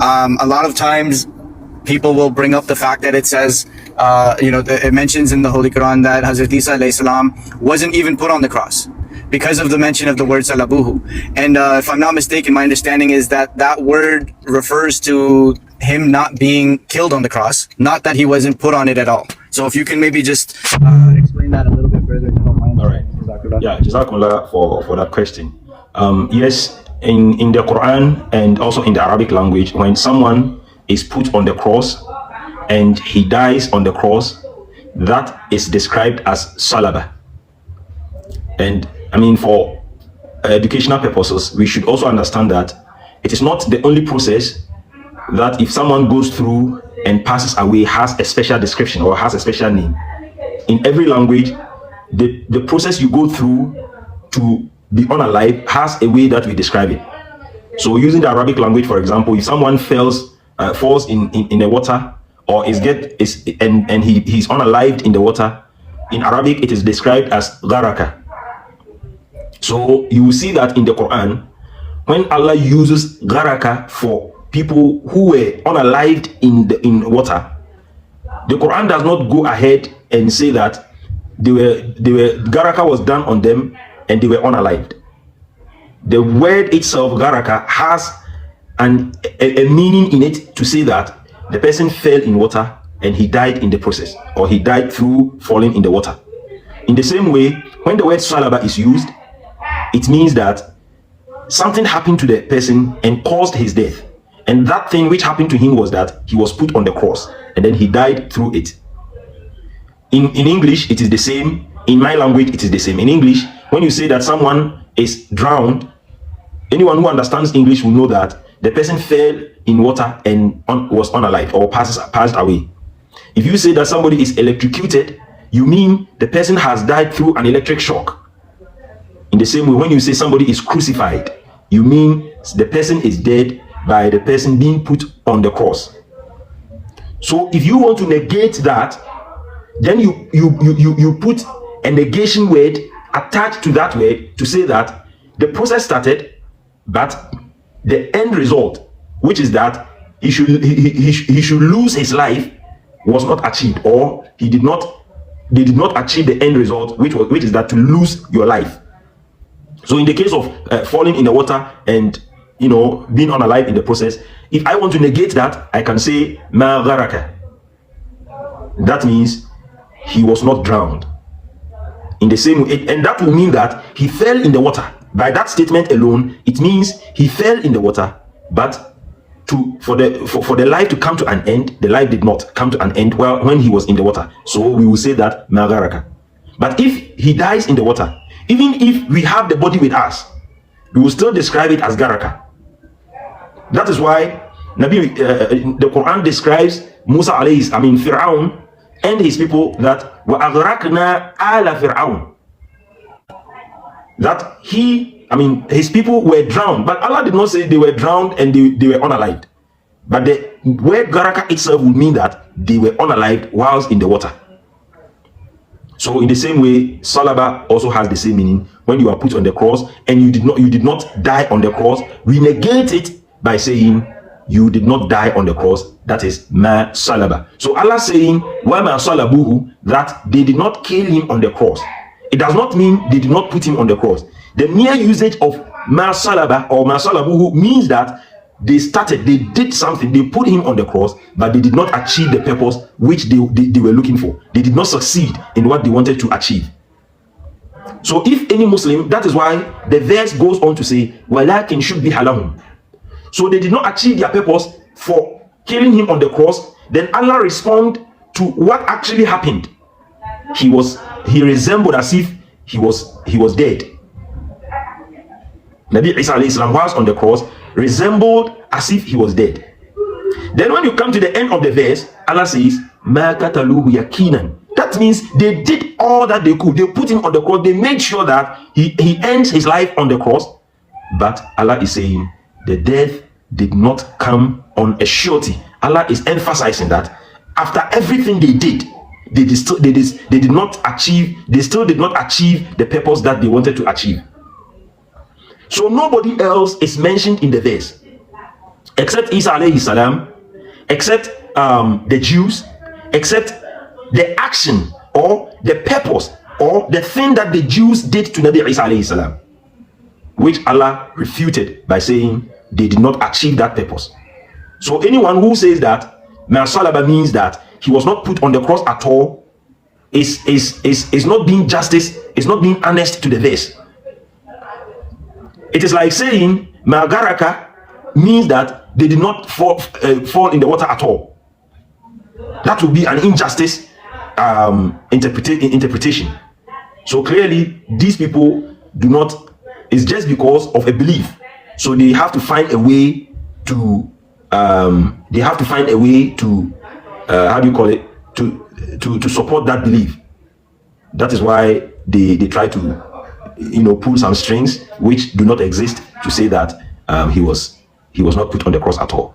A lot of times people will bring up the fact that it says, it mentions in the Holy Quran that Hazrat Isa alayhi salam wasn't even put on the cross because of the mention of the word salabuhu. And if I'm not mistaken, my understanding is that that word refers to him not being killed on the cross, not that he wasn't put on it at all. So if you can maybe just explain that a little bit further to help my understanding. All right. Yeah, Jazakumullah for that question. Yes, in the Quran and also in the Arabic language, when someone is put on the cross and he dies on the cross, that is described as salaba. And I mean, for educational purposes, we should also understand that it is not the only process that if someone goes through and passes away has a special description or has a special name. In every language, the process you go through to be unalive has a way that we describe it. So using the Arabic language, for example, if someone falls in the water or he's unalived in the water, in Arabic it is described as gharaka. So you will see that in the Quran, when Allah uses gharaka for people who were unalived in water, the Quran does not go ahead and say that gharaka was done on them and they were unalived. The word itself, gharaka, has a meaning in it to say that the person fell in water and he died in the process, or he died through falling in the water. In the same way, when the word salaba is used, it means that something happened to the person and caused his death. And that thing which happened to him was that he was put on the cross and then he died through it. In English, it is the same. In my language, it is the same. In English, when you say that someone is drowned, anyone who understands English will know that the person fell in water and was unalive or passed away. If you say that somebody is electrocuted, you mean the person has died through an electric shock. In the same way, when you say somebody is crucified, you mean the person is dead by the person being put on the cross. So if you want to negate that, then you put a negation word attached to that word to say that the process started, but the end result, which is that he should lose his life, was not achieved, or they did not achieve the end result, which is that to lose your life. So in the case of falling in the water and being unalive in the process, if I want to negate that, I can say ma gharaka. That means he was not drowned. In the same way, and that will mean that he fell in the water. By that statement alone, it means he fell in the water, but for the life to come to an end, the life did not come to an end when he was in the water. So we will say that ma gharaka. But if he dies in the water, even if we have the body with us, we will still describe it as gharaka. That is why the Quran describes Fir'aun and his people that وَأَغْرَقْنَا آلَ فِرْعَوْنَ, that his people were drowned, but Allah did not say they were drowned and they were unalived. But the word gharaka itself would mean that they were unalived whilst in the water. So in the same way, salaba also has the same meaning. When you are put on the cross and you did not die on the cross, we negate it by saying you did not die on the cross. That is ma salaba. So Allah saying wa ma salabuhu, that they did not kill him on the cross. It does not mean they did not put him on the cross. The mere usage of ma salaba or ma salabuhu means that they did something, they put him on the cross, but they did not achieve the purpose which they were looking for. They did not succeed in what they wanted to achieve. So if any Muslim, that is why the verse goes on to say walakin shubbiha lahum. So they did not achieve their purpose for killing him on the cross. Then Allah responded to what actually happened. He resembled as if he was dead. Nabi Isa alayhi salam was on the cross, resembled as if he was dead. Then when you come to the end of the verse, Allah says ma qataluhu yaqinan. That means they did all that they could. They put him on the cross. They made sure that he ends his life on the cross. But Allah is saying the death did not come on a surety. Allah is emphasizing that after everything they did, they still did not achieve the purpose that they wanted to achieve. So nobody else is mentioned in the verse. except Isa alayhi salam, except the Jews, except the action or the purpose or the thing that the Jews did to Nabi Isa alayhi salam, which Allah refuted by saying they did not achieve that purpose. So anyone who says that Ma salaba means that he was not put on the cross at all is not being justice, is not being honest to the verse. It is like saying Ma garaka means that they did not fall in the water at all. That would be an injustice interpretation. So clearly these people do not, it's just because of a belief. So they have to find a way to how do you call it, to support that belief. That is why they try to, you know, pull some strings which do not exist to say that he was not put on the cross at all.